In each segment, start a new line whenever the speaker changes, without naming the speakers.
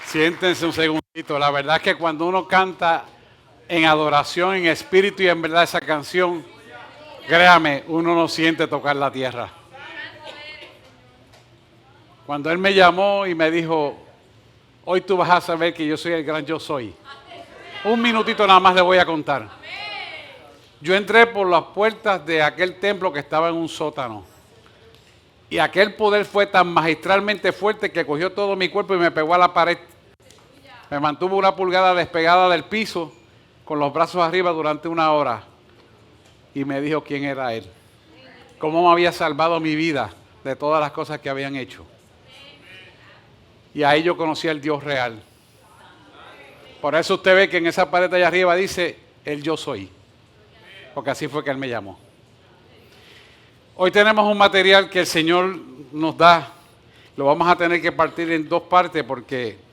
Siéntense un segundito. La verdad es que cuando uno canta en adoración, en espíritu y en verdad esa canción, créame, uno no siente tocar la tierra. Cuando Él me llamó y me dijo, hoy tú vas a saber que yo soy el gran yo soy. Un minutito nada más le voy a contar. Yo entré por las puertas de aquel templo que estaba en un sótano. Y aquel poder fue tan magistralmente fuerte que cogió todo mi cuerpo y me pegó a la pared. Me mantuvo una pulgada despegada del piso con los brazos arriba durante 1 hora. Y me dijo quién era Él. Cómo me había salvado mi vida de todas las cosas que habían hecho. Y ahí yo conocí al Dios real. Por eso usted ve que en esa pared de allá arriba dice, el yo soy. Porque así fue que Él me llamó. Hoy tenemos un material que el Señor nos da. Lo vamos a tener que partir en 2 partes porque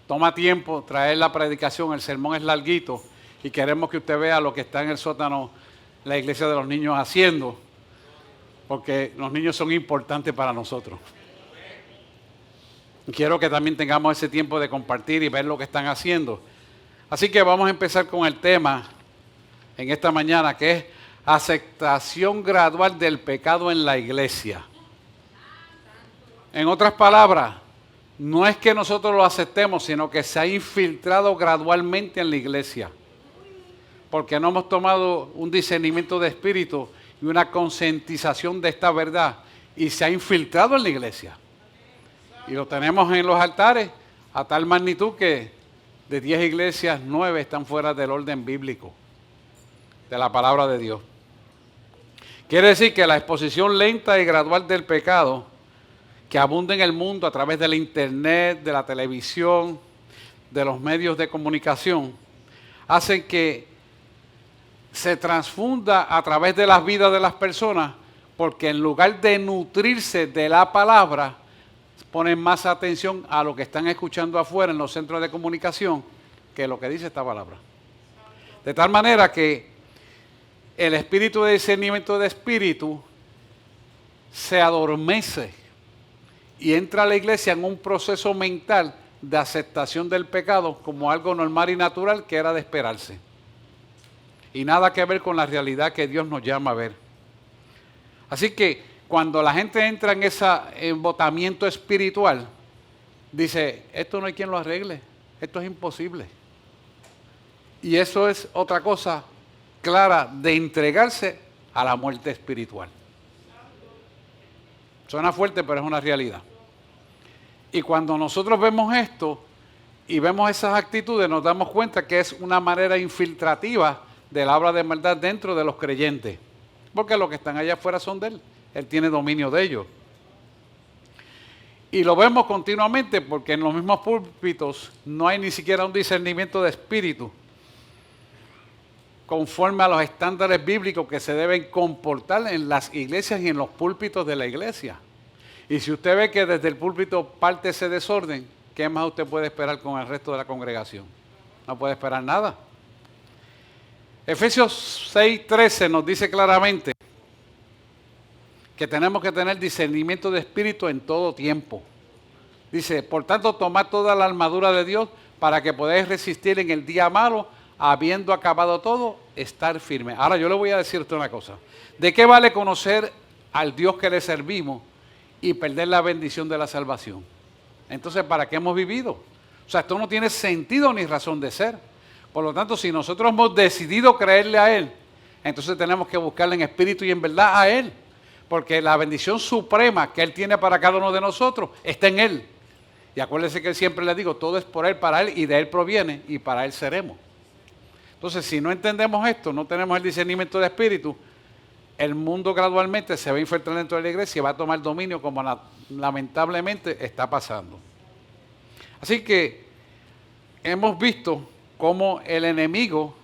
toma tiempo traer la predicación. El sermón es larguito y queremos que usted vea lo que está en el sótano la iglesia de los niños haciendo. Porque los niños son importantes para nosotros. Quiero que también tengamos ese tiempo de compartir y ver lo que están haciendo. Así que vamos a empezar con el tema en esta mañana, que es aceptación gradual del pecado en la iglesia. En otras palabras, no es que nosotros lo aceptemos, sino que se ha infiltrado gradualmente en la iglesia. Porque no hemos tomado un discernimiento de espíritu y una concientización de esta verdad. Y se ha infiltrado en la iglesia. Y lo tenemos en los altares a tal magnitud que de 10 iglesias, 9 están fuera del orden bíblico, de la palabra de Dios. Quiere decir que la exposición lenta y gradual del pecado que abunda en el mundo a través de la internet, de la televisión, de los medios de comunicación, hacen que se transfunda a través de las vidas de las personas, porque en lugar de nutrirse de la palabra, ponen más atención a lo que están escuchando afuera en los centros de comunicación que lo que dice esta palabra. De tal manera que el espíritu de discernimiento de espíritu se adormece y entra a la iglesia en un proceso mental de aceptación del pecado como algo normal y natural que era de esperarse. Y nada que ver con la realidad que Dios nos llama a ver. Así que cuando la gente entra en ese embotamiento espiritual, dice, esto no hay quien lo arregle, esto es imposible. Y eso es otra cosa clara de entregarse a la muerte espiritual. Suena fuerte, pero es una realidad. Y cuando nosotros vemos esto y vemos esas actitudes, nos damos cuenta que es una manera infiltrativa de la obra de maldad dentro de los creyentes. Porque los que están allá afuera son de Él. Él tiene dominio de ellos. Y lo vemos continuamente porque en los mismos púlpitos no hay ni siquiera un discernimiento de espíritu conforme a los estándares bíblicos que se deben comportar en las iglesias y en los púlpitos de la iglesia. Y si usted ve que desde el púlpito parte ese desorden, ¿qué más usted puede esperar con el resto de la congregación? No puede esperar nada. Efesios 6:13 nos dice claramente que tenemos que tener discernimiento de espíritu en todo tiempo. Dice, por tanto, tomad toda la armadura de Dios para que podáis resistir en el día malo, habiendo acabado todo, estar firme. Ahora yo le voy a decir usted una cosa. ¿De qué vale conocer al Dios que le servimos y perder la bendición de la salvación? Entonces, ¿para qué hemos vivido? O sea, esto no tiene sentido ni razón de ser. Por lo tanto, si nosotros hemos decidido creerle a Él, entonces tenemos que buscarle en espíritu y en verdad a Él. Porque la bendición suprema que Él tiene para cada uno de nosotros está en Él. Y acuérdense que Él siempre le digo, todo es por Él, para Él, y de Él proviene, y para Él seremos. Entonces, si no entendemos esto, no tenemos el discernimiento de espíritu, el mundo gradualmente se va a infiltrar dentro de la iglesia y va a tomar dominio como lamentablemente está pasando. Así que hemos visto cómo el enemigo,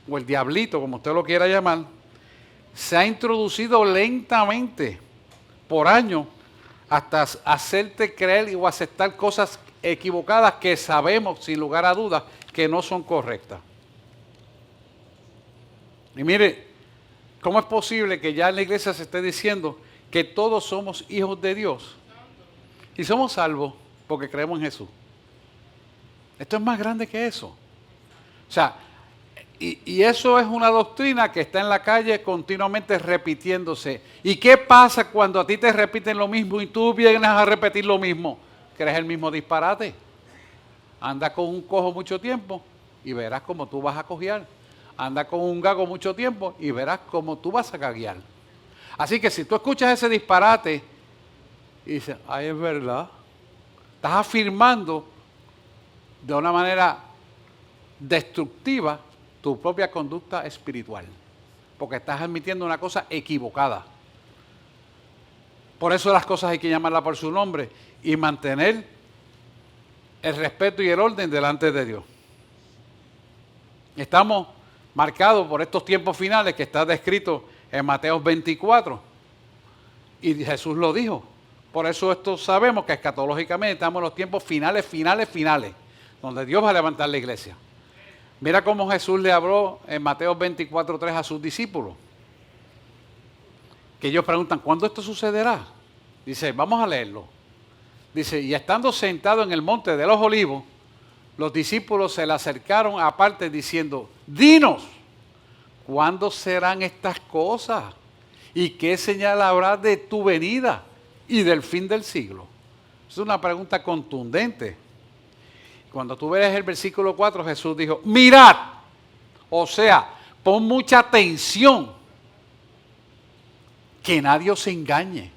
o el diablito, como usted lo quiera llamar, se ha introducido lentamente por años hasta hacerte creer o aceptar cosas equivocadas que sabemos sin lugar a dudas que no son correctas. Y mire, ¿cómo es posible que ya en la iglesia se esté diciendo que todos somos hijos de Dios? Y somos salvos. porque creemos en Jesús. Esto es más grande que eso. O sea, y eso es una doctrina que está en la calle continuamente repitiéndose. ¿Y qué pasa cuando a ti te repiten lo mismo y tú vienes a repetir lo mismo? ¿Crees el mismo disparate? Anda con un cojo mucho tiempo y verás cómo tú vas a cojear. Anda con un gago mucho tiempo y verás cómo tú vas a gaguear. Así que si tú escuchas ese disparate y dices, ay, es verdad, estás afirmando de una manera destructiva tu propia conducta espiritual, porque estás admitiendo una cosa equivocada. Por eso las cosas hay que llamarlas por su nombre y mantener el respeto y el orden delante de Dios. Estamos marcados por estos tiempos finales que está descrito en Mateo 24 y Jesús lo dijo. Por eso esto sabemos que escatológicamente estamos en los tiempos finales, donde Dios va a levantar la iglesia. Mira cómo Jesús le habló en Mateo 24:3 a sus discípulos. Que ellos preguntan, ¿cuándo esto sucederá? Dice, vamos a leerlo. Dice, y estando sentado en el monte de los olivos, los discípulos se le acercaron aparte diciendo, dinos, ¿cuándo serán estas cosas? ¿Y qué señal habrá de tu venida y del fin del siglo? Es una pregunta contundente. Cuando tú ves el versículo 4, Jesús dijo, mirad, o sea, pon mucha atención, que nadie os engañe.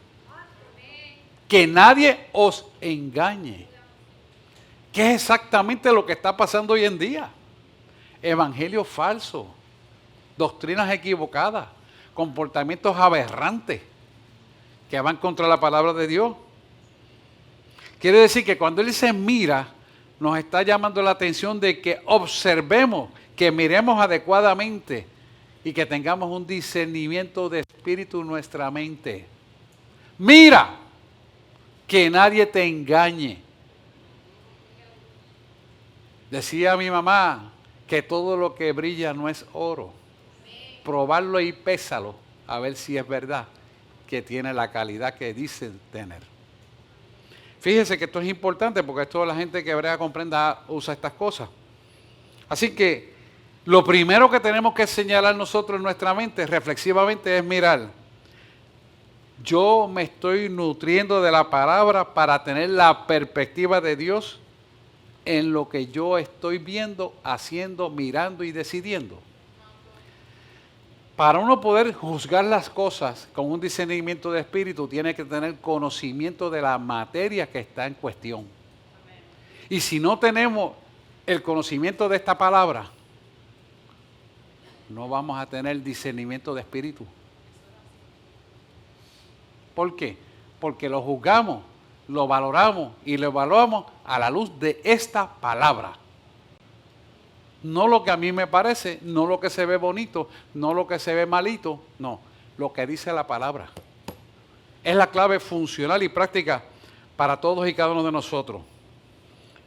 Que nadie os engañe. ¿Qué es exactamente lo que está pasando hoy en día? Evangelio falso, doctrinas equivocadas, comportamientos aberrantes que van contra la palabra de Dios. Quiere decir que cuando Él dice mira, nos está llamando la atención de que observemos, que miremos adecuadamente y que tengamos un discernimiento de espíritu en nuestra mente. Mira, que nadie te engañe. Decía mi mamá que todo lo que brilla no es oro. Probarlo y pésalo a ver si es verdad que tiene la calidad que dicen tener. Fíjese que esto es importante porque esto la gente que brega comprenda usa estas cosas. Así que lo primero que tenemos que señalar nosotros en nuestra mente reflexivamente es mirar. Yo me estoy nutriendo de la palabra para tener la perspectiva de Dios en lo que yo estoy viendo, haciendo, mirando y decidiendo. Para uno poder juzgar las cosas con un discernimiento de espíritu, tiene que tener conocimiento de la materia que está en cuestión. Y si no tenemos el conocimiento de esta palabra, no vamos a tener discernimiento de espíritu. ¿Por qué? Porque lo juzgamos, lo valoramos y lo evaluamos a la luz de esta palabra. No lo que a mí me parece, no lo que se ve bonito, no lo que se ve malito, no, lo que dice la palabra. Es la clave funcional y práctica para todos y cada uno de nosotros.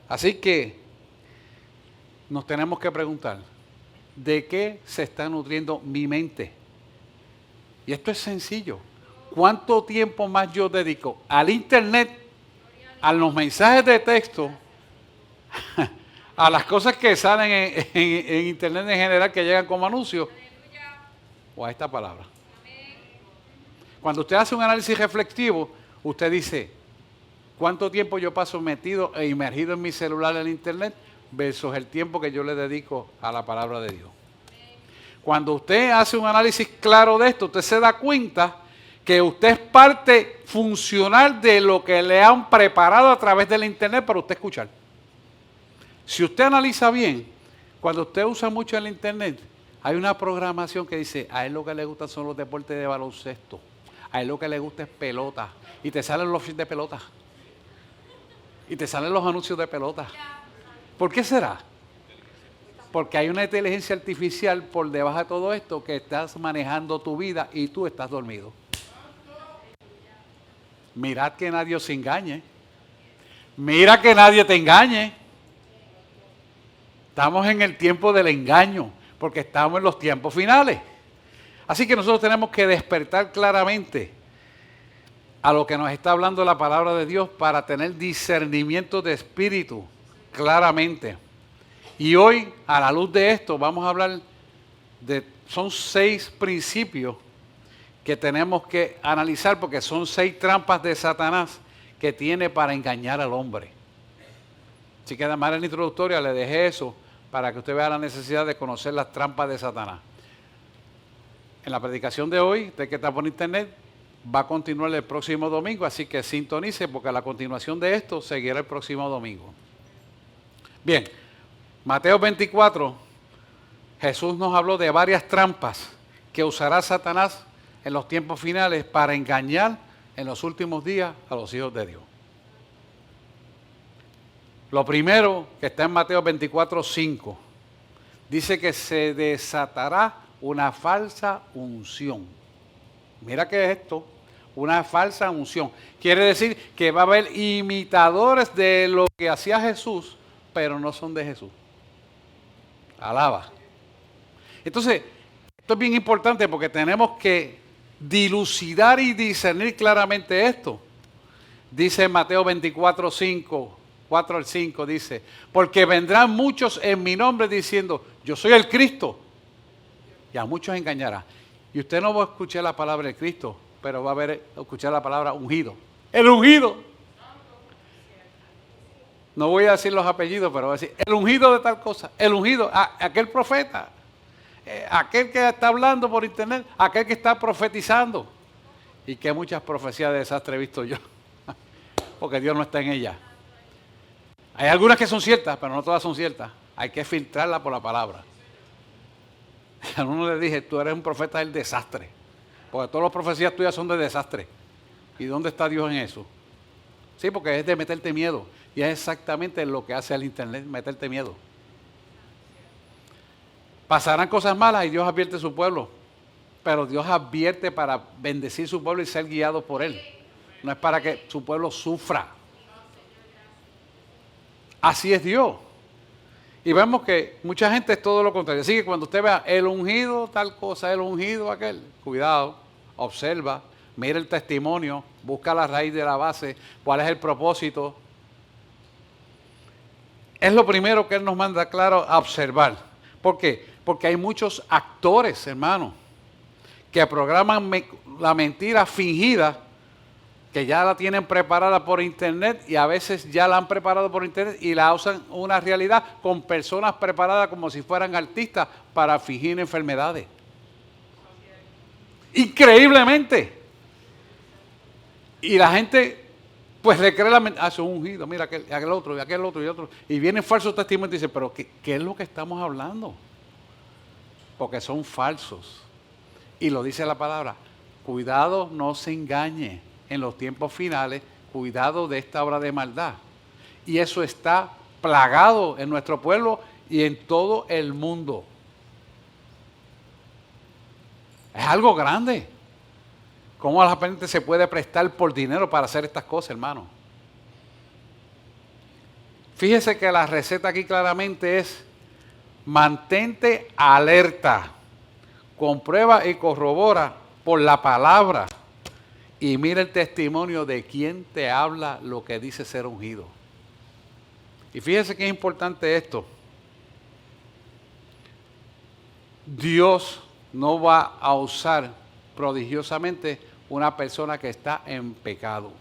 Así que nos tenemos que preguntar, ¿de qué se está nutriendo mi mente? Y esto es sencillo. ¿Cuánto tiempo más yo dedico al internet, a los mensajes de texto, a las cosas que salen en internet en general que llegan como anuncios, o a esta palabra? Cuando usted hace un análisis reflexivo, usted dice, ¿cuánto tiempo yo paso metido e inmergido en mi celular en internet versus el tiempo que yo le dedico a la palabra de Dios? Cuando usted hace un análisis claro de esto, usted se da cuenta que usted es parte funcional de lo que le han preparado a través del internet para usted escuchar. Si usted analiza bien, cuando usted usa mucho el internet, hay una programación que dice, a él lo que le gustan son los deportes de baloncesto, a él lo que le gusta es pelota, y te salen los feeds de pelota, y te salen los anuncios de pelota. ¿Por qué será? Porque hay una inteligencia artificial por debajo de todo esto que estás manejando tu vida y tú estás dormido. Mirad que nadie os engañe. Mira que nadie te engañe. Estamos en el tiempo del engaño, porque estamos en los tiempos finales. Así que nosotros tenemos que despertar claramente a lo que nos está hablando la palabra de Dios para tener discernimiento de espíritu claramente. Y hoy, a la luz de esto, vamos a hablar son 6 principios que tenemos que analizar porque son 6 trampas de Satanás que tiene para engañar al hombre. Así que de manera introductoria le dejé eso para que usted vea la necesidad de conocer las trampas de Satanás. En la predicación de hoy, usted que está por internet, va a continuar el próximo domingo, así que sintonice porque la continuación de esto seguirá el próximo domingo. Bien, Mateo 24, Jesús nos habló de varias trampas que usará Satanás en los tiempos finales para engañar en los últimos días a los hijos de Dios. Lo primero que está en Mateo 24, 5, dice que se desatará una falsa unción. Mira qué es esto, una falsa unción. Quiere decir que va a haber imitadores de lo que hacía Jesús, pero no son de Jesús. Alaba. Entonces, esto es bien importante porque tenemos que dilucidar y discernir claramente esto. Dice Mateo 24, 5, 4 al 5, dice, porque vendrán muchos en mi nombre diciendo, yo soy el Cristo, y a muchos engañará. Y usted no va a escuchar la palabra de Cristo, pero va a escuchar la palabra ungido. El ungido. No voy a decir los apellidos, pero voy a decir, el ungido de tal cosa, el ungido, aquel profeta, aquel que está hablando por internet, aquel que está profetizando. Y que muchas profecías de desastre he visto yo, porque Dios no está en ellas. Hay algunas que son ciertas, pero no todas son ciertas. Hay que filtrarlas por la palabra. A uno le dije, tú eres un profeta del desastre, porque todas las profecías tuyas son de desastre. ¿Y dónde está Dios en eso? Sí, porque es de meterte miedo. Y es exactamente lo que hace el internet, meterte miedo. Pasarán cosas malas y Dios advierte a su pueblo. Pero Dios advierte para bendecir su pueblo y ser guiado por él. No es para que su pueblo sufra. Así es Dios. Y vemos que mucha gente es todo lo contrario. Así que cuando usted vea el ungido tal cosa, el ungido aquel, cuidado, observa, mira el testimonio, busca la raíz de la base, cuál es el propósito. Es lo primero que Él nos manda claro a observar. ¿Por qué? Porque hay muchos actores, hermano, que programan la mentira fingida, que ya la tienen preparada por internet y a veces ya la han preparado por internet y la usan una realidad con personas preparadas como si fueran artistas para fingir enfermedades. Increíblemente. Y la gente pues le cree la mentira, es un ungido, mira aquel otro y aquel otro y otro. Y vienen falsos testimonios y dicen, pero ¿qué es lo que estamos hablando? Porque son falsos. Y lo dice la palabra, cuidado no se engañe en los tiempos finales, cuidado de esta obra de maldad. Y eso está plagado en nuestro pueblo y en todo el mundo. Es algo grande. ¿Cómo la gente se puede prestar por dinero para hacer estas cosas, hermano? Fíjese que la receta aquí claramente es mantente alerta, comprueba y corrobora por la palabra y mira el testimonio de quien te habla lo que dice ser ungido. Y fíjese que es importante esto. Dios no va a usar prodigiosamente una persona que está en pecado.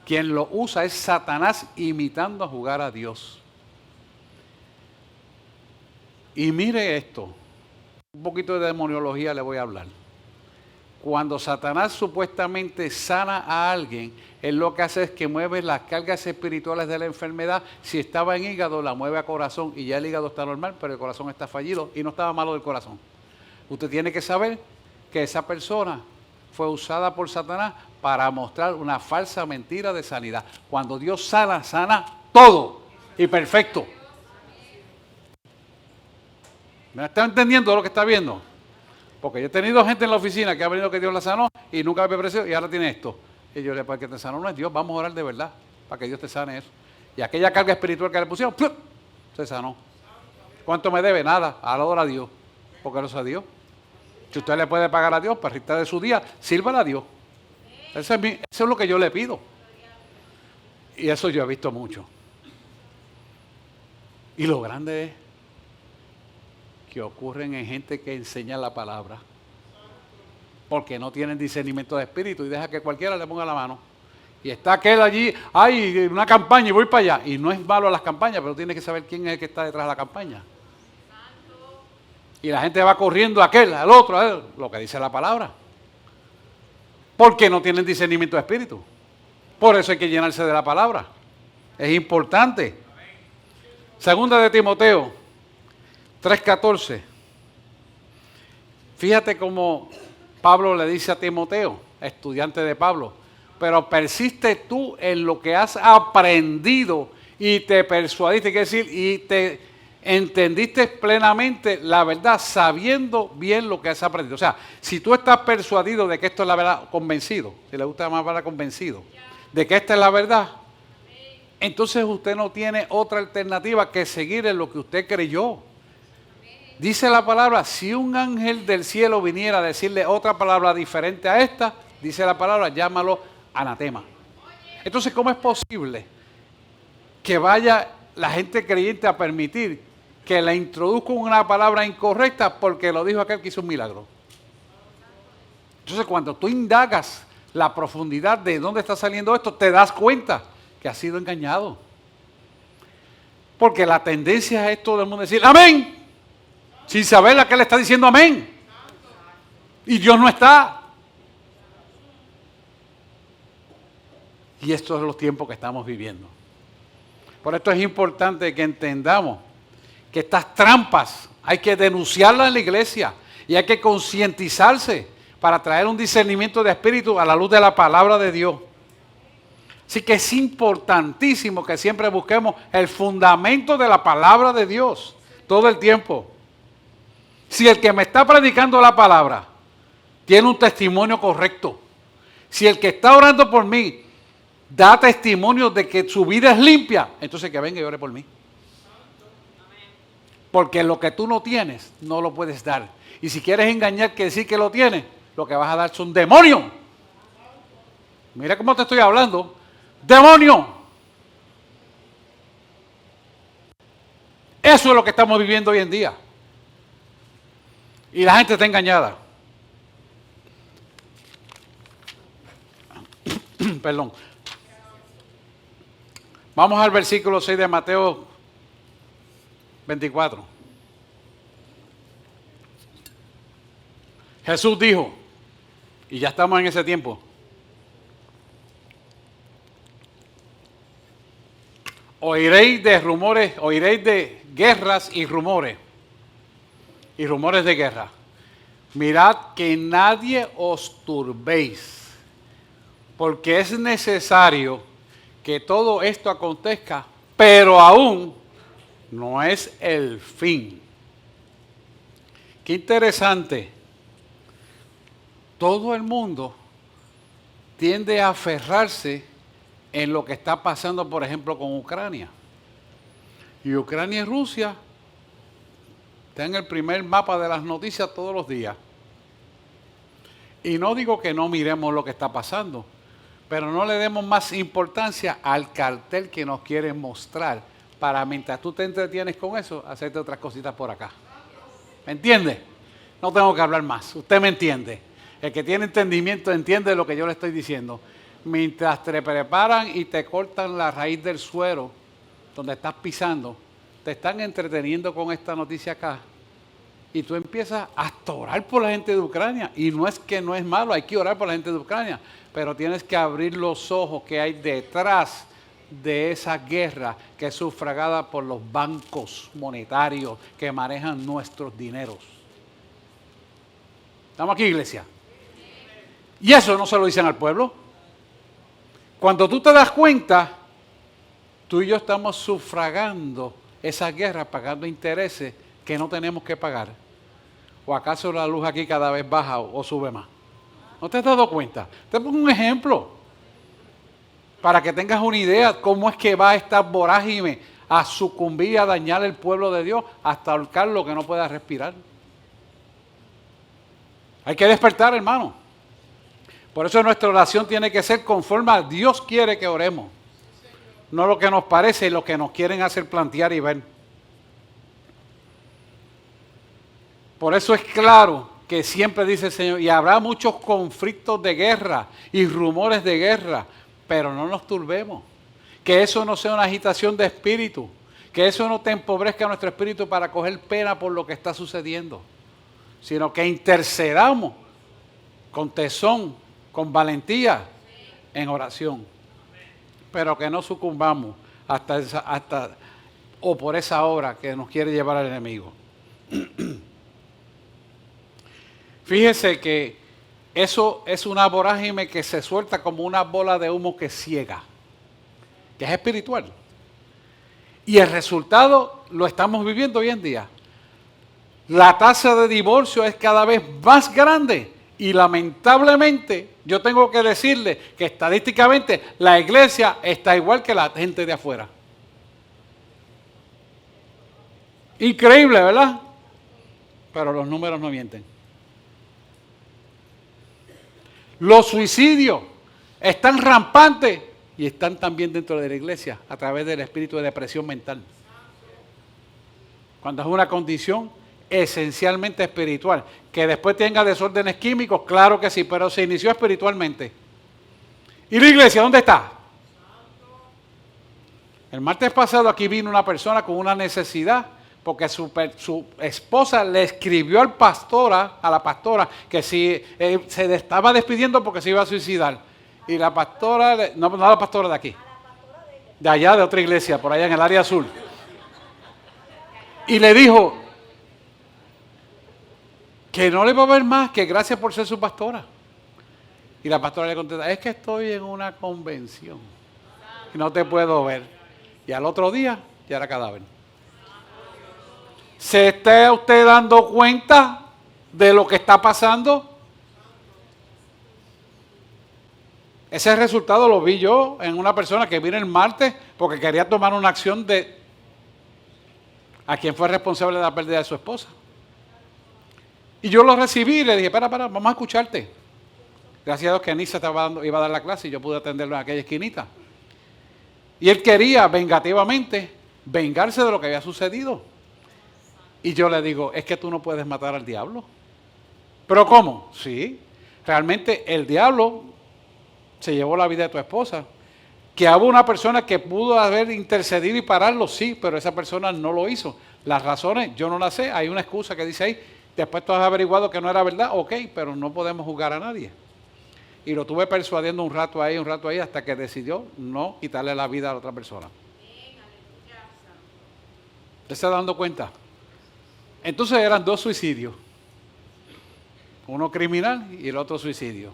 Quien lo usa es Satanás imitando a jugar a Dios. Y mire esto, un poquito de demoniología le voy a hablar. Cuando Satanás supuestamente sana a alguien, él lo que hace es que mueve las cargas espirituales de la enfermedad. Si estaba en hígado, la mueve a corazón y ya el hígado está normal, pero el corazón está fallido y no estaba malo del corazón. Usted tiene que saber que esa persona fue usada por Satanás para mostrar una falsa mentira de sanidad. Cuando Dios sana, sana todo y perfecto. ¿Me está entendiendo lo que está viendo? Porque yo he tenido gente en la oficina que ha venido que Dios la sanó y nunca me ofreció y ahora tiene esto. Y yo le digo, para que te sanó no es Dios, vamos a orar de verdad para que Dios te sane eso. Y aquella carga espiritual que le pusieron, ¡plum!, se sanó. ¿Cuánto me debe? Nada, ahora a Dios, porque no es a Dios. Si usted le puede pagar a Dios para restar de su día, sírvale a Dios. Eso es lo que yo le pido. Y eso yo he visto mucho. Y lo grande es que ocurren en gente que enseña la palabra, porque no tienen discernimiento de espíritu y deja que cualquiera le ponga la mano. Y está aquel allí, hay una campaña y voy para allá. Y no es malo las campañas, pero tiene que saber quién es el que está detrás de la campaña. Y la gente va corriendo a aquel, al otro, a él, lo que dice la palabra. Porque no tienen discernimiento de espíritu. Por eso hay que llenarse de la palabra. Es importante. Segunda de Timoteo 3:14. Fíjate cómo Pablo le dice a Timoteo, estudiante de Pablo, pero persiste tú en lo que has aprendido y te persuadiste, quiere decir, y te entendiste plenamente la verdad, sabiendo bien lo que has aprendido. O sea, si tú estás persuadido de que esto es la verdad, convencido, si le gusta más para convencido, de que esta es la verdad, entonces usted no tiene otra alternativa que seguir en lo que usted creyó. Dice la palabra, si un ángel del cielo viniera a decirle otra palabra diferente a esta, dice la palabra, llámalo anatema. Entonces, ¿cómo es posible que vaya la gente creyente a permitir que le introduzcan una palabra incorrecta porque lo dijo aquel que hizo un milagro? Entonces, cuando tú indagas la profundidad de dónde está saliendo esto, te das cuenta que has sido engañado. Porque la tendencia es todo el mundo decir amén, sin saber a qué le está diciendo amén. Y Dios no está. Y estos son los tiempos que estamos viviendo. Por esto es importante que entendamos que estas trampas hay que denunciarlas en la iglesia y hay que concientizarse para traer un discernimiento de espíritu a la luz de la palabra de Dios. Así que es importantísimo que siempre busquemos el fundamento de la palabra de Dios todo el tiempo. Si el que me está predicando la palabra tiene un testimonio correcto, si el que está orando por mí da testimonio de que su vida es limpia, entonces que venga y ore por mí. Porque lo que tú no tienes, no lo puedes dar. Y si quieres engañar que decir que lo tienes, lo que vas a dar son demonios. Mira cómo te estoy hablando. ¡Demonio! Eso es lo que estamos viviendo hoy en día. Y la gente está engañada. Perdón. Vamos al versículo 6 de Mateo 24. Jesús dijo, y ya estamos en ese tiempo, oiréis de rumores, oiréis de guerras y rumores de guerra. Mirad que nadie os turbéis, porque es necesario que todo esto acontezca, pero aún no es el fin. Qué interesante. Todo el mundo tiende a aferrarse en lo que está pasando, por ejemplo, con Ucrania. Y Ucrania y Rusia están en el primer mapa de las noticias todos los días. Y no digo que no miremos lo que está pasando, pero no le demos más importancia al cartel que nos quieren mostrar para, mientras tú te entretienes con eso, hacerte otras cositas por acá. ¿Me entiende? No tengo que hablar más, usted me entiende. El que tiene entendimiento entiende lo que yo le estoy diciendo. Mientras te preparan y te cortan la raíz del suero donde estás pisando, te están entreteniendo con esta noticia acá. Y tú empiezas a orar por la gente de Ucrania. Y no es que no es malo, hay que orar por la gente de Ucrania. Pero tienes que abrir los ojos que hay detrás de esa guerra que es sufragada por los bancos monetarios que manejan nuestros dineros. ¿Estamos aquí, iglesia? Y eso no se lo dicen al pueblo. Cuando tú te das cuenta, tú y yo estamos sufragando esa guerra, pagando intereses que no tenemos que pagar. ¿O acaso la luz aquí cada vez baja o sube más? ¿No te has dado cuenta? Te pongo un ejemplo para que tengas una idea cómo es que va esta vorágine a sucumbir y a dañar el pueblo de Dios hasta ahorcar lo que no pueda respirar. Hay que despertar, hermano. Por eso nuestra oración tiene que ser conforme a Dios quiere que oremos. No lo que nos parece y lo que nos quieren hacer plantear y ver. Por eso es claro que siempre dice el Señor, y habrá muchos conflictos de guerra y rumores de guerra, pero no nos turbemos. Que eso no sea una agitación de espíritu, que eso no te empobrezca nuestro espíritu para coger pena por lo que está sucediendo, sino que intercedamos con tesón, con valentía, en oración. Pero que no sucumbamos o por esa obra que nos quiere llevar al enemigo. Fíjese que eso es una vorágine que se suelta como una bola de humo que ciega, que es espiritual. Y el resultado lo estamos viviendo hoy en día. La tasa de divorcio es cada vez más grande y lamentablemente yo tengo que decirle que estadísticamente la iglesia está igual que la gente de afuera. Increíble, ¿verdad? Pero los números no mienten. Los suicidios están rampantes y están también dentro de la iglesia a través del espíritu de depresión mental. Cuando es una condición esencialmente espiritual. Que después tenga desórdenes químicos, claro que sí, pero se inició espiritualmente. ¿Y la iglesia dónde está? El martes pasado aquí vino una persona con una necesidad porque su esposa le escribió a la pastora, que si se estaba despidiendo porque se iba a suicidar. Y la pastora, no la pastora de aquí, de allá de otra iglesia, por allá en el área azul. Y le dijo que no le va a ver más, que gracias por ser su pastora. Y la pastora le contesta, es que estoy en una convención y no te puedo ver. Y al otro día ya era cadáver. ¿Se está usted dando cuenta de lo que está pasando? Ese resultado lo vi yo en una persona que vino el martes porque quería tomar una acción a quien fue responsable de la pérdida de su esposa. Y yo lo recibí y le dije, para, vamos a escucharte. Gracias a Dios que Anisa iba a dar la clase y yo pude atenderlo en aquella esquinita. Y él quería vengativamente vengarse de lo que había sucedido. Y yo le digo, es que tú no puedes matar al diablo. ¿Pero cómo? Sí, realmente el diablo se llevó la vida de tu esposa. Que hubo una persona que pudo haber intercedido y pararlo, sí, pero esa persona no lo hizo. Las razones, yo no las sé, hay una excusa que dice ahí, después tú has averiguado que no era verdad, ok, pero no podemos juzgar a nadie. Y lo tuve persuadiendo un rato ahí, hasta que decidió no quitarle la vida a la otra persona. ¿Te está dando cuenta? Entonces eran dos suicidios. Uno criminal y el otro suicidio.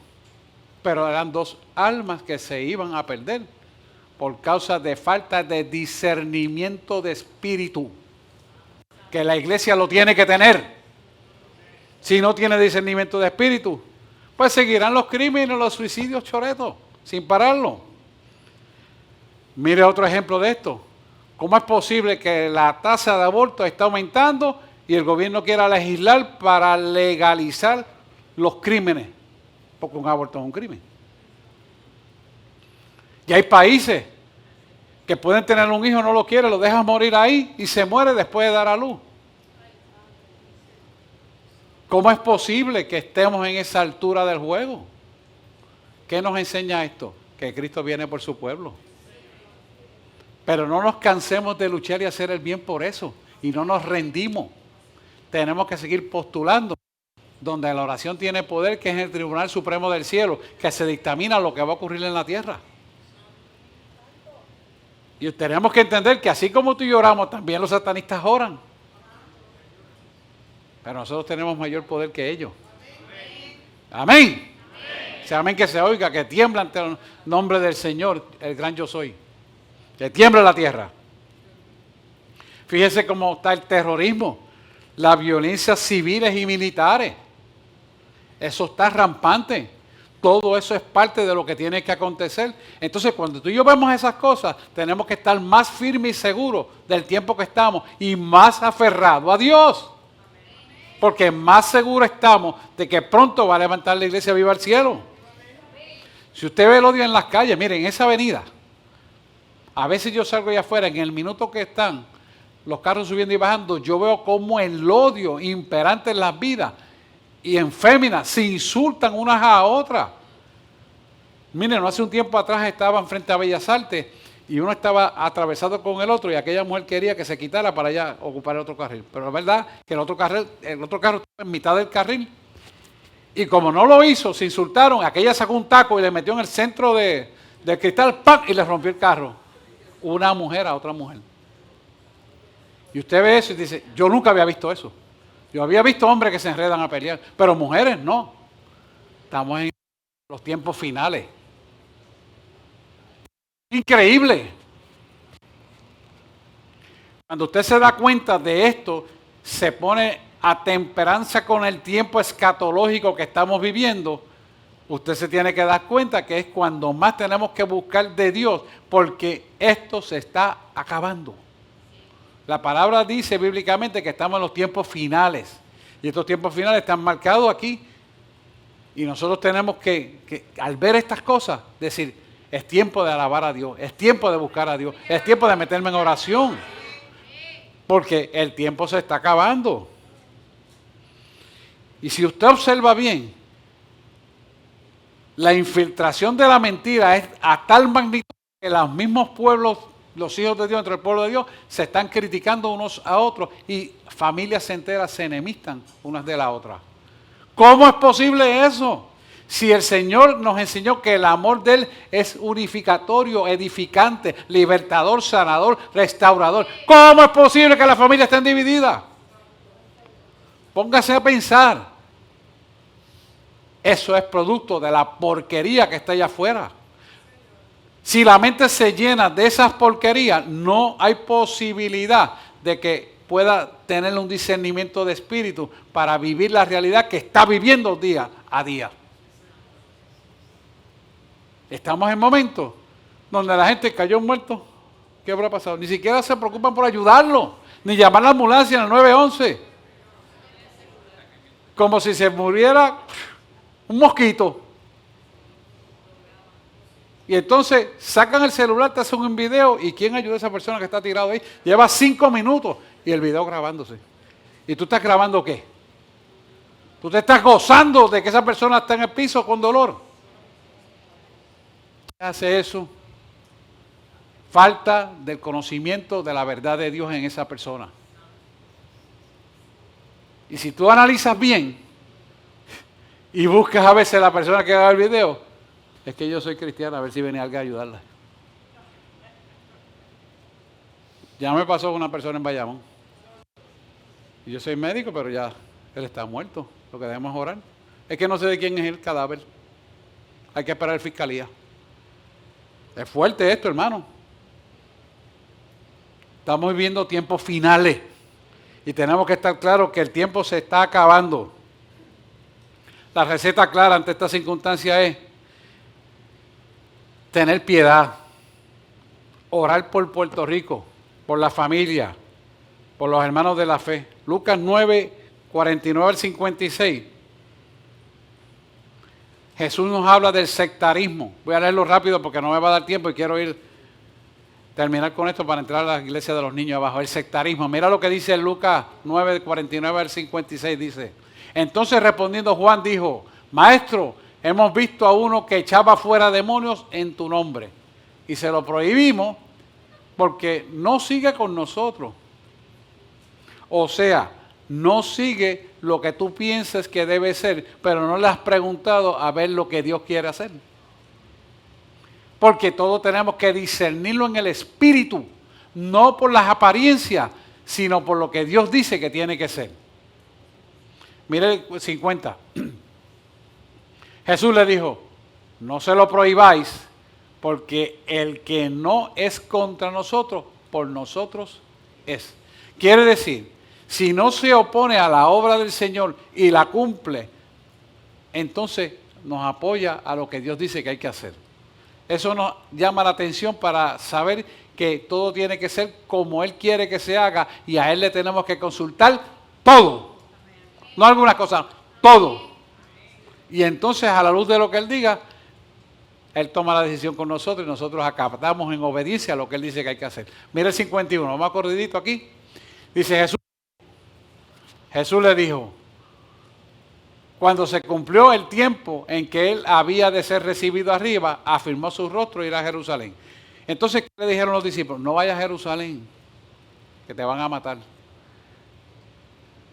Pero eran dos almas que se iban a perder por causa de falta de discernimiento de espíritu. Que la iglesia lo tiene que tener. Si no tiene discernimiento de espíritu, pues seguirán los crímenes, los suicidios choretos, sin pararlo. Mire otro ejemplo de esto. ¿Cómo es posible que la tasa de aborto está aumentando y el gobierno quiera legislar para legalizar los crímenes? Porque un aborto es un crimen. Y hay países que pueden tener un hijo, no lo quiere, lo dejan morir ahí y se muere después de dar a luz. ¿Cómo es posible que estemos en esa altura del juego? ¿Qué nos enseña esto? Que Cristo viene por su pueblo. Pero no nos cansemos de luchar y hacer el bien por eso. Y no nos rendimos. Tenemos que seguir postulando. Donde la oración tiene poder, que es el Tribunal Supremo del Cielo, que se dictamina lo que va a ocurrir en la tierra. Y tenemos que entender que así como tú y yo oramos, también los satanistas oran. Pero nosotros tenemos mayor poder que ellos. Amén. Amén. Amén, que se oiga, que tiembla ante el nombre del Señor, el gran yo soy. Que tiembla la tierra. Fíjese cómo está el terrorismo, las violencias civiles y militares. Eso está rampante. Todo eso es parte de lo que tiene que acontecer. Entonces, cuando tú y yo vemos esas cosas, tenemos que estar más firmes y seguros del tiempo que estamos y más aferrados a Dios. Porque más seguros estamos de que pronto va a levantar la iglesia viva al cielo. Si usted ve el odio en las calles, miren, en esa avenida, a veces yo salgo allá afuera, en el minuto que están los carros subiendo y bajando, yo veo cómo el odio imperante en las vidas y en féminas se insultan unas a otras. Miren, no hace un tiempo atrás estaban frente a Bellas Artes y uno estaba atravesado con el otro y aquella mujer quería que se quitara para allá ocupar el otro carril. Pero la verdad que el otro carro estaba en mitad del carril y como no lo hizo, se insultaron. Aquella sacó un taco y le metió en el centro del cristal, ¡pam! Y le rompió el carro. Una mujer a otra mujer. Y usted ve eso y dice, yo nunca había visto eso. Yo había visto hombres que se enredan a pelear, pero mujeres no. Estamos en los tiempos finales. Increíble. Cuando usted se da cuenta de esto, se pone a temperanza con el tiempo escatológico que estamos viviendo. Usted se tiene que dar cuenta que es cuando más tenemos que buscar de Dios, porque esto se está acabando. La palabra dice bíblicamente que estamos en los tiempos finales. Y estos tiempos finales están marcados aquí. Y nosotros tenemos que al ver estas cosas, decir, es tiempo de alabar a Dios, es tiempo de buscar a Dios, es tiempo de meterme en oración. Porque el tiempo se está acabando. Y si usted observa bien, la infiltración de la mentira es a tal magnitud que los mismos pueblos, los hijos de Dios, entre el pueblo de Dios, se están criticando unos a otros y familias enteras se enemistan unas de las otras. ¿Cómo es posible eso? Si el Señor nos enseñó que el amor de Él es unificatorio, edificante, libertador, sanador, restaurador. ¿Cómo es posible que las familias estén divididas? Póngase a pensar. Eso es producto de la porquería que está allá afuera. Si la mente se llena de esas porquerías, no hay posibilidad de que pueda tener un discernimiento de espíritu para vivir la realidad que está viviendo día a día. Estamos en momentos donde la gente cayó muerto. ¿Qué habrá pasado? Ni siquiera se preocupan por ayudarlo, ni llamar a la ambulancia en el 911. Como si se muriera un mosquito. Y entonces sacan el celular, te hacen un video y ¿quién ayuda a esa persona que está tirado ahí? Lleva 5 minutos y el video grabándose. ¿Y tú estás grabando qué? Tú te estás gozando de que esa persona está en el piso con dolor. ¿Qué hace eso? Falta del conocimiento de la verdad de Dios en esa persona. Y si tú analizas bien y buscas a veces la persona que haga el video, es que yo soy cristiano, a ver si viene alguien a ayudarla. Ya me pasó con una persona en Bayamón. Y yo soy médico, pero ya él está muerto. Lo que debemos es orar. Es que no sé de quién es el cadáver. Hay que esperar a la fiscalía. Es fuerte esto, hermano. Estamos viviendo tiempos finales. Y tenemos que estar claros que el tiempo se está acabando. La receta clara ante esta circunstancia es tener piedad, orar por Puerto Rico, por la familia, por los hermanos de la fe. Lucas 9, 49 al 56. Jesús nos habla del sectarismo. Voy a leerlo rápido porque no me va a dar tiempo y quiero terminar con esto para entrar a la iglesia de los niños abajo. El sectarismo. Mira lo que dice Lucas 9, 49 al 56. Dice, entonces respondiendo Juan dijo, Maestro, hemos visto a uno que echaba fuera demonios en tu nombre y se lo prohibimos porque no sigue con nosotros. O sea, no sigue lo que tú piensas que debe ser, pero no le has preguntado a ver lo que Dios quiere hacer. Porque todo tenemos que discernirlo en el espíritu, no por las apariencias, sino por lo que Dios dice que tiene que ser. Mire el 50. Jesús le dijo, no se lo prohibáis, porque el que no es contra nosotros, por nosotros es. Quiere decir, si no se opone a la obra del Señor y la cumple, entonces nos apoya a lo que Dios dice que hay que hacer. Eso nos llama la atención para saber que todo tiene que ser como Él quiere que se haga y a Él le tenemos que consultar todo. No algunas cosas, todo. Y entonces a la luz de lo que Él diga, Él toma la decisión con nosotros y nosotros acatamos en obediencia a lo que Él dice que hay que hacer. Mira el 51, vamos a corridito aquí. Dice Jesús le dijo, cuando se cumplió el tiempo en que Él había de ser recibido arriba, afirmó su rostro e ir a Jerusalén. Entonces, ¿qué le dijeron los discípulos? No vayas a Jerusalén, que te van a matar.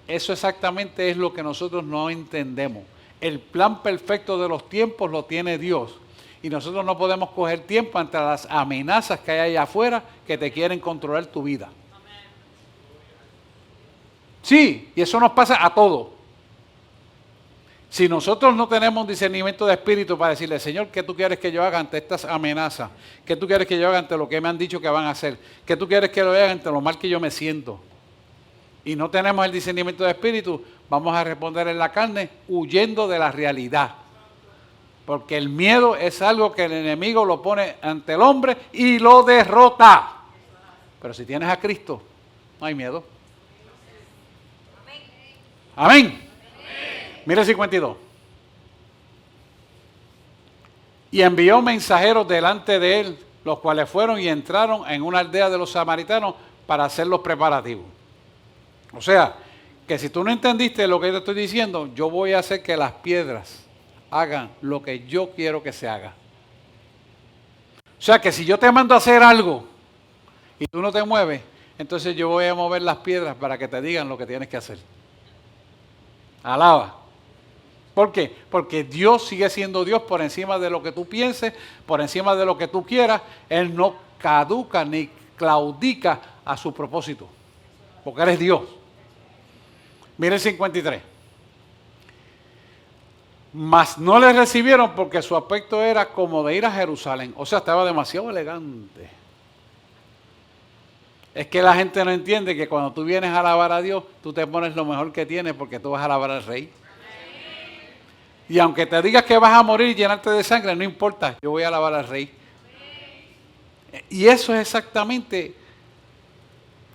Eso exactamente es lo que nosotros no entendemos. El plan perfecto de los tiempos lo tiene Dios. Y nosotros no podemos coger tiempo ante las amenazas que hay allá afuera que te quieren controlar tu vida. Sí, y eso nos pasa a todos. Si nosotros no tenemos un discernimiento de espíritu para decirle, Señor, ¿qué tú quieres que yo haga ante estas amenazas? ¿Qué tú quieres que yo haga ante lo que me han dicho que van a hacer? ¿Qué tú quieres que yo haga ante lo mal que yo me siento? Y no tenemos el discernimiento de espíritu, vamos a responder en la carne huyendo de la realidad. Porque el miedo es algo que el enemigo lo pone ante el hombre y lo derrota. Pero si tienes a Cristo, no hay miedo. Amén. Mira el 52. Y envió mensajeros delante de él, los cuales fueron y entraron en una aldea de los samaritanos para hacer los preparativos. O sea, que si tú no entendiste lo que yo te estoy diciendo, yo voy a hacer que las piedras hagan lo que yo quiero que se haga. O sea, que si yo te mando a hacer algo y tú no te mueves, entonces yo voy a mover las piedras para que te digan lo que tienes que hacer. Alaba. ¿Por qué? Porque Dios sigue siendo Dios por encima de lo que tú pienses, por encima de lo que tú quieras. Él no caduca ni claudica a su propósito, porque Él es Dios. Mira el 53. Mas no le recibieron porque su aspecto era como de ir a Jerusalén. O sea, estaba demasiado elegante. Es que la gente no entiende que cuando tú vienes a alabar a Dios, tú te pones lo mejor que tienes porque tú vas a alabar al Rey. Y aunque te digas que vas a morir y llenarte de sangre, no importa, yo voy a alabar al Rey. Y eso es exactamente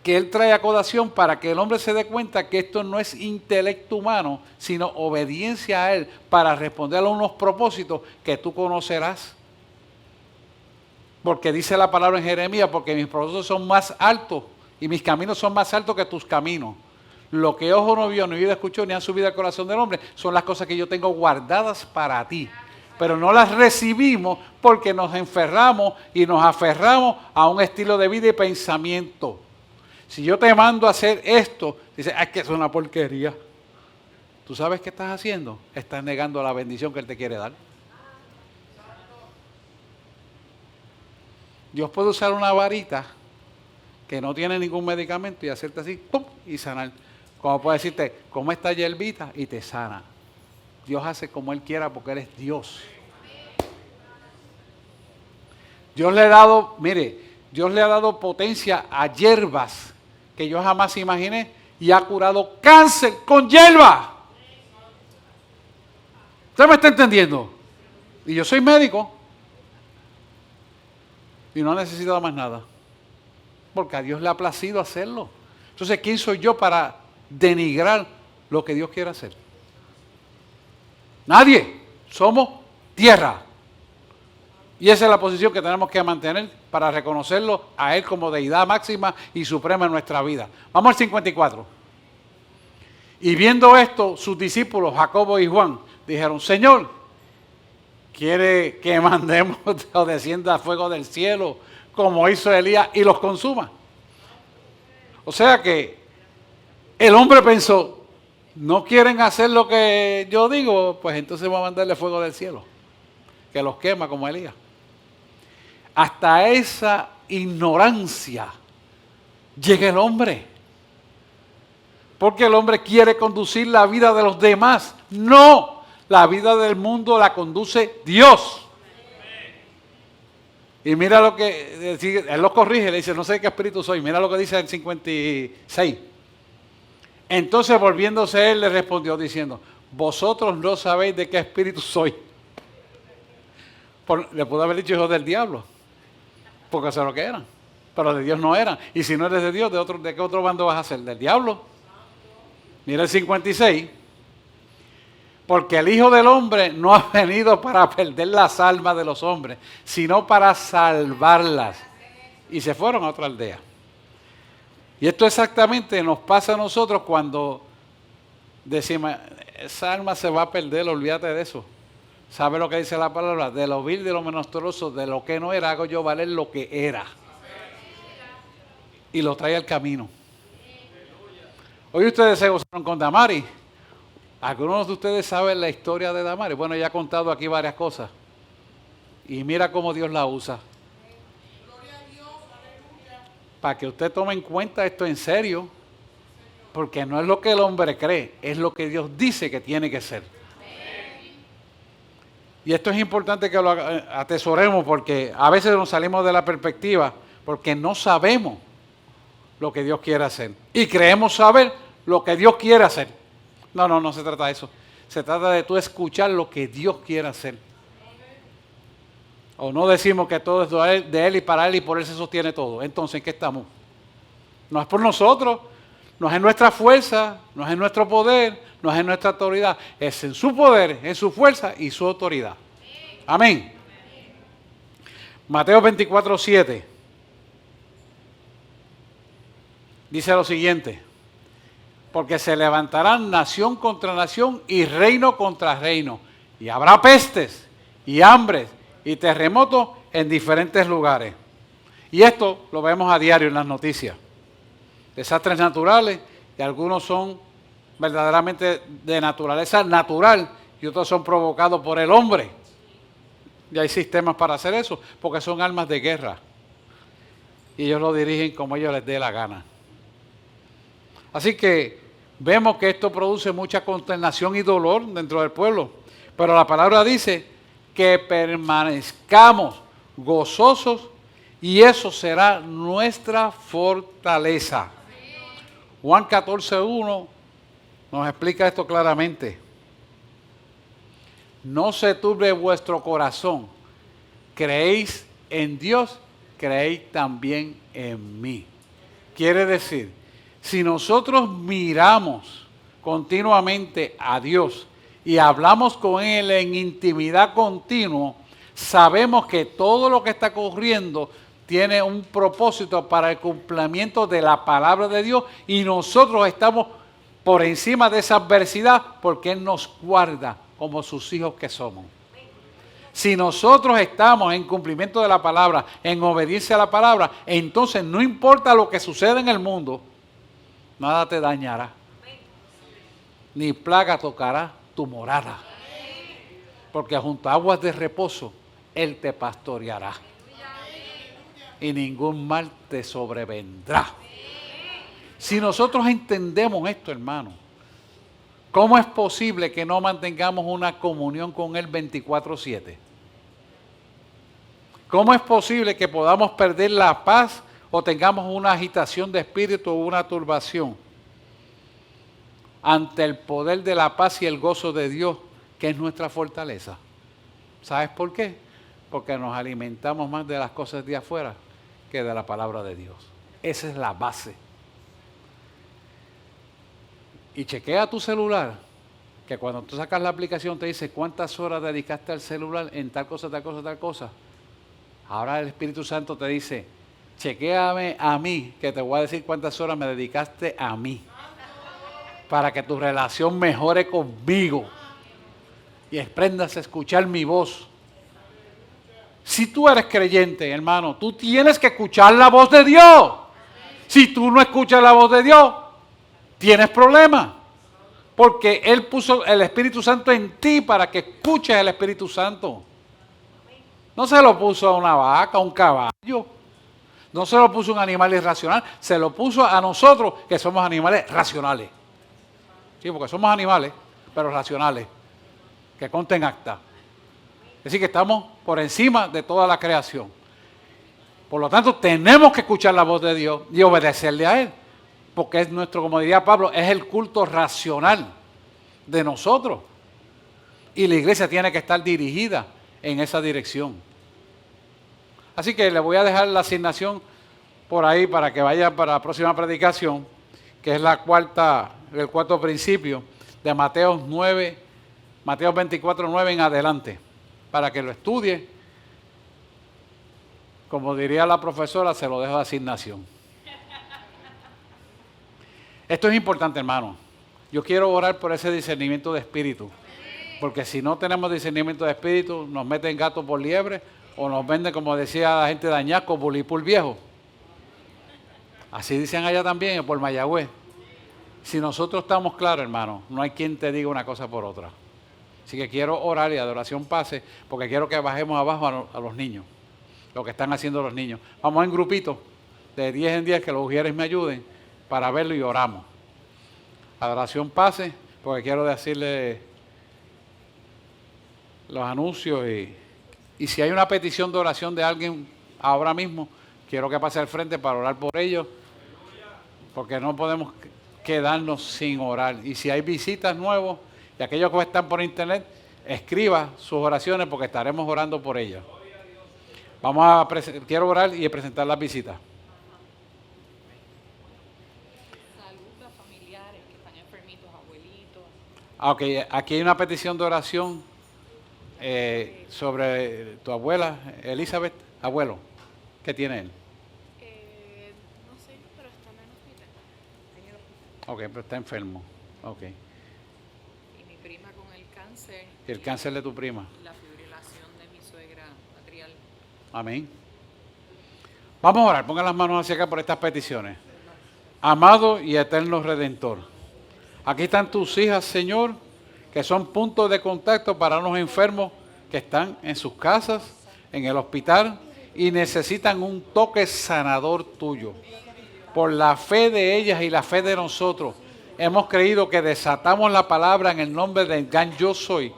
que Él trae a colación para que el hombre se dé cuenta que esto no es intelecto humano, sino obediencia a Él para responder a unos propósitos que tú conocerás. Porque dice la palabra en Jeremías, porque mis propósitos son más altos y mis caminos son más altos que tus caminos. Lo que ojo no vio, ni oído escuchó, ni han subido al corazón del hombre, son las cosas que yo tengo guardadas para ti. Pero no las recibimos porque nos enferramos y nos aferramos a un estilo de vida y pensamiento. Si yo te mando a hacer esto, dices, es que es una porquería. ¿Tú sabes qué estás haciendo? Estás negando la bendición que Él te quiere dar. Dios puede usar una varita que no tiene ningún medicamento y hacerte así, ¡pum!, y sanar. Como puede decirte, come esta hierbita y te sana. Dios hace como Él quiera porque Él es Dios. Dios le ha dado, mire, Dios le ha dado potencia a hierbas que yo jamás imaginé y ha curado cáncer con hierba. ¿Usted me está entendiendo? Y yo soy médico y no he necesitado más nada porque a Dios le ha placido hacerlo. Entonces, ¿quién soy yo para denigrar lo que Dios quiere hacer? Nadie. Somos tierra. Y esa es la posición que tenemos que mantener para reconocerlo a Él como deidad máxima y suprema en nuestra vida. Vamos al 54. Y viendo esto, sus discípulos, Jacobo y Juan, dijeron, Señor, ¿quiere que mandemos o descienda fuego del cielo como hizo Elías y los consuma? O sea que el hombre pensó, no quieren hacer lo que yo digo, pues entonces voy a mandarle fuego del cielo, que los quema como Elías. Hasta esa ignorancia llega el hombre. Porque el hombre quiere conducir la vida de los demás. No, la vida del mundo la conduce Dios. Y mira lo que, él lo corrige, le dice, no sé de qué espíritu soy. Mira lo que dice el 56. Entonces volviéndose él le respondió diciendo, vosotros no sabéis de qué espíritu soy. Le pudo haber dicho hijos del diablo, porque eso es lo que eran, pero de Dios no eran. Y si no eres de Dios, ¿de qué otro bando vas a ser? ¿Del diablo? Mira el 56. Porque el Hijo del Hombre no ha venido para perder las almas de los hombres, sino para salvarlas. Y se fueron a otra aldea. Y esto exactamente nos pasa a nosotros cuando decimos, esa alma se va a perder, olvídate de eso. ¿Sabe lo que dice la palabra? De lo vil, de lo menostroso, de lo que no era, hago yo valer lo que era. Y lo trae al camino. Hoy ustedes se gozaron con Damaris. Algunos de ustedes saben la historia de Damaris. Bueno, ya he contado aquí varias cosas. Y mira cómo Dios la usa. Para que usted tome en cuenta esto en serio. Porque no es lo que el hombre cree, es lo que Dios dice que tiene que ser. Y esto es importante que lo atesoremos porque a veces nos salimos de la perspectiva porque no sabemos lo que Dios quiere hacer. Y creemos saber lo que Dios quiere hacer. No se trata de eso. Se trata de tú escuchar lo que Dios quiere hacer. O no decimos que todo es de Él y para Él y por Él se sostiene todo. Entonces, ¿en qué estamos? No es por nosotros, no es en nuestra fuerza, no es en nuestro poder, no es en nuestra autoridad. Es en su poder, en su fuerza y su autoridad. Amén. Mateo 24:7 dice lo siguiente. Porque se levantarán nación contra nación y reino contra reino. Y habrá pestes y hambres y terremotos en diferentes lugares. Y esto lo vemos a diario en las noticias. Desastres naturales, y algunos son verdaderamente de naturaleza natural y otros son provocados por el hombre. Y hay sistemas para hacer eso, porque son armas de guerra. Y ellos lo dirigen como ellos les dé la gana. Así que vemos que esto produce mucha consternación y dolor dentro del pueblo. Pero la palabra dice que permanezcamos gozosos y eso será nuestra fortaleza. Juan 14:1 nos explica esto claramente. No se turbe vuestro corazón. Creéis en Dios, creéis también en mí. Quiere decir, si nosotros miramos continuamente a Dios y hablamos con Él en intimidad continua, sabemos que todo lo que está ocurriendo tiene un propósito para el cumplimiento de la palabra de Dios y nosotros estamos por encima de esa adversidad porque Él nos guarda como sus hijos que somos. Si nosotros estamos en cumplimiento de la palabra, en obediencia a la palabra, entonces no importa lo que suceda en el mundo, nada te dañará, ni plaga tocará tu morada, porque junto a aguas de reposo Él te pastoreará y ningún mal te sobrevendrá. Si nosotros entendemos esto, hermano, ¿cómo es posible que no mantengamos una comunión con Él 24/7? ¿Cómo es posible que podamos perder la paz o tengamos una agitación de espíritu o una turbación ante el poder de la paz y el gozo de Dios, que es nuestra fortaleza? ¿Sabes por qué? Porque nos alimentamos más de las cosas de afuera que de la palabra de Dios. Esa es la base. Y chequea tu celular, que cuando tú sacas la aplicación te dice cuántas horas dedicaste al celular en tal cosa, tal cosa, tal cosa. Ahora el Espíritu Santo te dice, chequéame a mí, que te voy a decir cuántas horas me dedicaste a mí, para que tu relación mejore conmigo y aprendas a escuchar mi voz. Si tú eres creyente, hermano, tú tienes que escuchar la voz de Dios. Si tú no escuchas la voz de Dios, tienes problemas. Porque Él puso el Espíritu Santo en ti para que escuches el Espíritu Santo. No se lo puso a una vaca, a un caballo. No se lo puso a un animal irracional. Se lo puso a nosotros, que somos animales racionales. Sí, porque somos animales, pero racionales. Que conste en acta. Es decir, que estamos por encima de toda la creación. Por lo tanto, tenemos que escuchar la voz de Dios y obedecerle a Él. Porque es nuestro, como diría Pablo, es el culto racional de nosotros. Y la iglesia tiene que estar dirigida en esa dirección. Así que le voy a dejar la asignación por ahí para que vaya para la próxima predicación, que es el cuarto principio de Mateo Mateo 24:9 en adelante, para que lo estudie. Como diría la profesora, se lo dejo de asignación. Esto es importante, hermano. Yo quiero orar por ese discernimiento de espíritu. Porque si no tenemos discernimiento de espíritu, nos meten gato por liebre o nos venden, como decía la gente de Añasco, bulipul viejo. Así dicen allá también, por Mayagüez. Si nosotros estamos claros, hermano, no hay quien te diga una cosa por otra. Así que quiero orar y adoración pase, porque quiero que bajemos abajo a los niños, lo que están haciendo los niños. Vamos en grupitos, de 10 en 10, que los ujieres me ayuden para verlo y oramos. Adoración pase, porque quiero decirle los anuncios y si hay una petición de oración de alguien ahora mismo, quiero que pase al frente para orar por ellos, porque no podemos quedarnos sin orar. Y si hay visitas nuevas y aquellos que están por internet, escriba sus oraciones porque estaremos orando por ellos. Quiero orar y presentar las visitas.
Saludos a familiares que están enfermitos, abuelitos.
Ok, aquí hay una petición de oración sobre tu abuela, Elizabeth, abuelo. ¿Qué tiene él?
No sé, pero está en el hospital.
Ok, pero está enfermo. Ok.
Y mi prima con el cáncer.
¿Y el cáncer de tu prima?
La fibrilación de mi suegra atrial.
Amén. Vamos a orar, pongan las manos hacia acá por estas peticiones. Amado y eterno Redentor, aquí están tus hijas, Señor, que son puntos de contacto para los enfermos que están en sus casas, en el hospital y necesitan un toque sanador tuyo. Por la fe de ellas y la fe de nosotros, hemos creído que desatamos la palabra en el nombre del gran yo soy,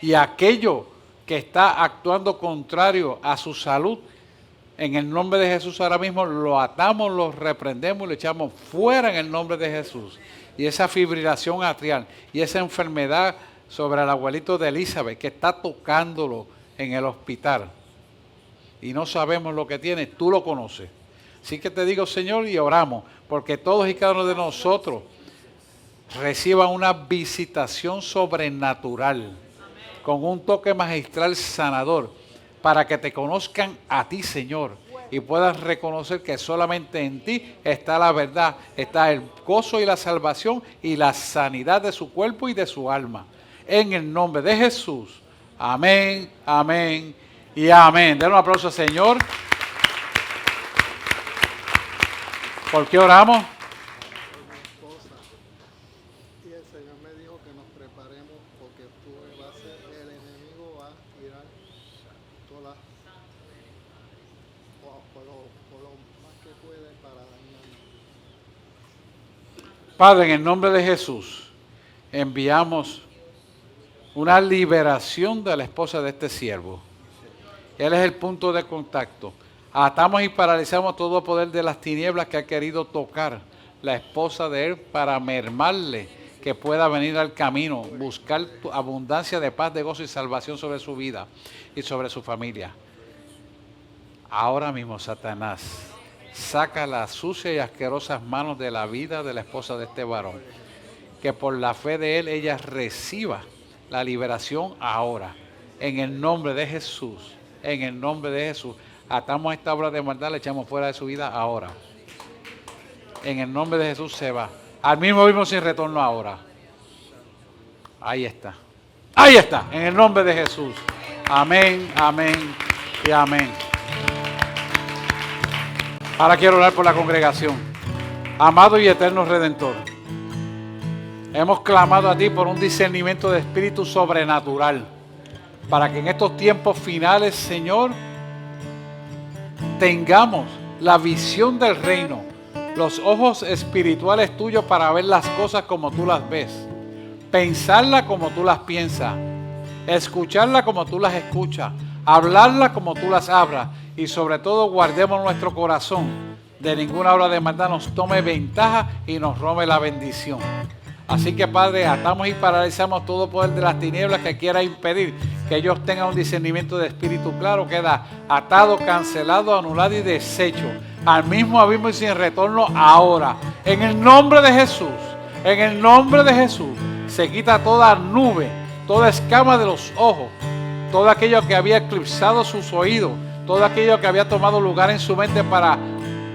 y aquello que está actuando contrario a su salud, en el nombre de Jesús ahora mismo lo atamos, lo reprendemos y lo echamos fuera en el nombre de Jesús. Y esa fibrilación atrial y esa enfermedad sobre el abuelito de Elizabeth que está tocándolo en el hospital y no sabemos lo que tiene, tú lo conoces. Así que te digo, Señor, y oramos porque todos y cada uno de nosotros reciban una visitación sobrenatural con un toque magistral sanador para que te conozcan a ti, Señor, y puedas reconocer que solamente en ti está la verdad, está el gozo y la salvación y la sanidad de su cuerpo y de su alma. En el nombre de Jesús. Amén, amén y amén. Den un aplauso al Señor. ¿Por qué oramos?
Y el Señor me dijo que nos preparemos porque el enemigo va a tirar todas por lo más que puede para dañarnos.
Padre, en el nombre de Jesús, enviamos una liberación de la esposa de este siervo. Él es el punto de contacto. Atamos y paralizamos todo poder de las tinieblas que ha querido tocar la esposa de él para mermarle, que pueda venir al camino, buscar tu abundancia de paz, de gozo y salvación sobre su vida y sobre su familia. Ahora mismo, Satanás, saca las sucias y asquerosas manos de la vida de la esposa de este varón. Que por la fe de él, ella reciba la liberación ahora. En el nombre de Jesús, en el nombre de Jesús. Atamos esta obra de maldad, le echamos fuera de su vida ahora. En el nombre de Jesús se va. Al mismo sin retorno ahora. Ahí está. Ahí está, en el nombre de Jesús. Amén, amén y amén. Ahora quiero orar por la congregación. Amado y eterno Redentor, hemos clamado a ti por un discernimiento de espíritu sobrenatural, para que en estos tiempos finales, Señor, tengamos la visión del reino, los ojos espirituales tuyos para ver las cosas como tú las ves, pensarlas como tú las piensas, escucharlas como tú las escuchas, hablarlas como tú las hablas, y sobre todo guardemos nuestro corazón de ninguna obra de maldad nos tome ventaja y nos robe la bendición. Así que, Padre, atamos y paralizamos todo poder de las tinieblas que quiera impedir que ellos tengan un discernimiento de espíritu claro. Queda atado, cancelado, anulado y deshecho al mismo abismo y sin retorno ahora. En el nombre de Jesús, en el nombre de Jesús, se quita toda nube toda escama de los ojos, todo aquello que había eclipsado sus oídos, todo aquello que había tomado lugar en su mente para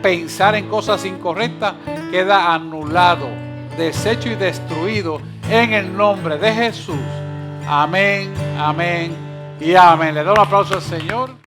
pensar en cosas incorrectas, queda anulado, deshecho y destruido en el nombre de Jesús. Amén, amén y amén. Le doy un aplauso al Señor.